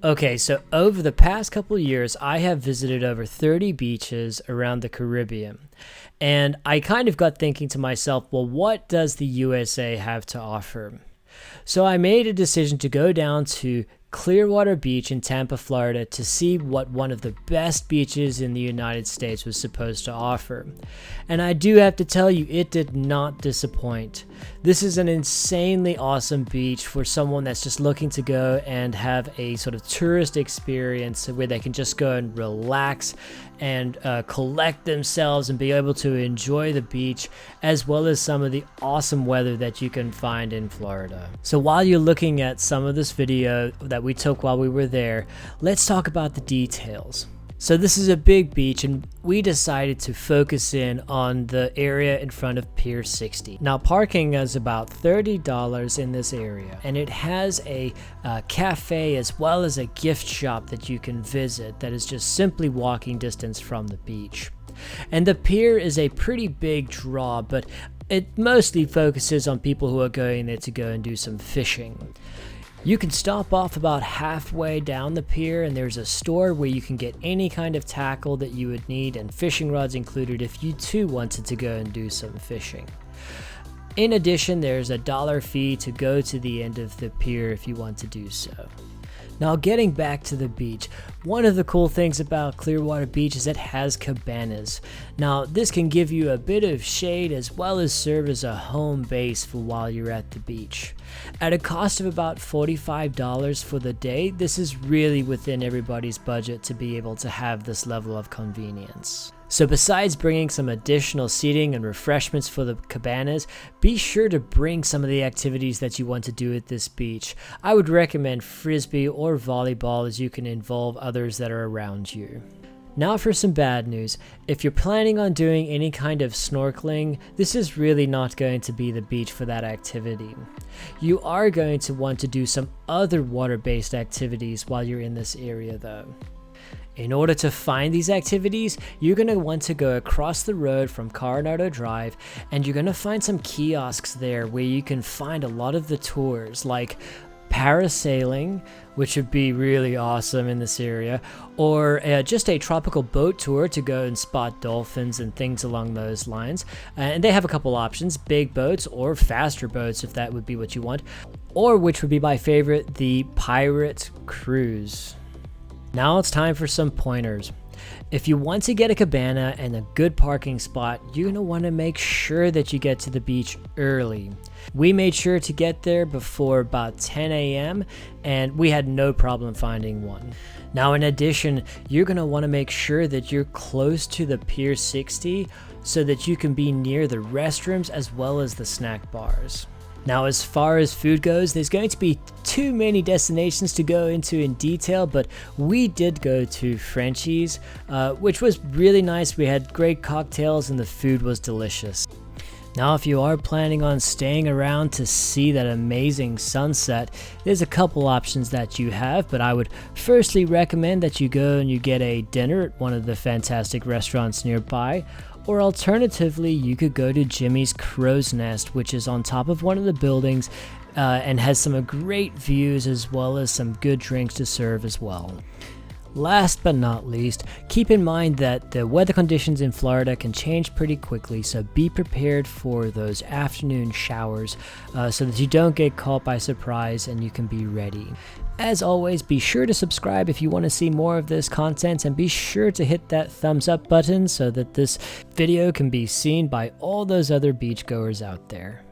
Okay, so over the past couple of years, I have visited over 30 beaches around the Caribbean. And I kind of got thinking to myself, well, what does the USA have to offer? So I made a decision to go down to Clearwater Beach in Tampa, Florida to see what one of the best beaches in the United States was supposed to offer. And I do have to tell you, it did not disappoint. This is an insanely awesome beach for someone that's just looking to go and have a sort of tourist experience where they can just go and relax and collect themselves and be able to enjoy the beach, as well as some of the awesome weather that you can find in Florida. So while you're looking at some of this video that we took while we were there, let's talk about the details. So this is a big beach, and we decided to focus in on the area in front of Pier 60. Now parking is about $30 in this area, and it has a cafe as well as a gift shop that you can visit that is just simply walking distance from the beach. And the pier is a pretty big draw, but it mostly focuses on people who are going there to go and do some fishing. You can stop off about halfway down the pier, and there's a store where you can get any kind of tackle that you would need, and fishing rods included if you too wanted to go and do some fishing. In addition, there's a $1 fee to go to the end of the pier if you want to do so. Now getting back to the beach, one of the cool things about Clearwater Beach is it has cabanas. Now this can give you a bit of shade as well as serve as a home base for while you're at the beach. At a cost of about $45 for the day, this is really within everybody's budget to be able to have this level of convenience. So besides bringing some additional seating and refreshments for the cabanas, be sure to bring some of the activities that you want to do at this beach. I would recommend frisbee or volleyball, as you can involve others that are around you. Now for some bad news. If you're planning on doing any kind of snorkeling, this is really not going to be the beach for that activity. You are going to want to do some other water-based activities while you're in this area though. In order to find these activities, you're going to want to go across the road from Coronado Drive, and you're going to find some kiosks there where you can find a lot of the tours like parasailing, which would be really awesome in this area, or just a tropical boat tour to go and spot dolphins and things along those lines. And they have a couple options, big boats or faster boats if that would be what you want, or which would be my favorite, the pirate cruise. Now it's time for some pointers. If you want to get a cabana and a good parking spot, you're going to want to make sure that you get to the beach early. We made sure to get there before about 10 a.m. and we had no problem finding one. Now in addition, you're going to want to make sure that you're close to the Pier 60 so that you can be near the restrooms as well as the snack bars. Now as far as food goes, there's going to be too many destinations to go into in detail, but we did go to Frenchie's, which was really nice. We had great cocktails and the food was delicious. Now if you are planning on staying around to see that amazing sunset, there's a couple options that you have, but I would firstly recommend that you go and you get a dinner at one of the fantastic restaurants nearby. Or alternatively, you could go to Jimmy's Crow's Nest, which is on top of one of the buildings and has some great views as well as some good drinks to serve as well. Last but not least, keep in mind that the weather conditions in Florida can change pretty quickly, so be prepared for those afternoon showers so that you don't get caught by surprise and you can be ready. As always, be sure to subscribe if you want to see more of this content, and be sure to hit that thumbs up button so that this video can be seen by all those other beachgoers out there.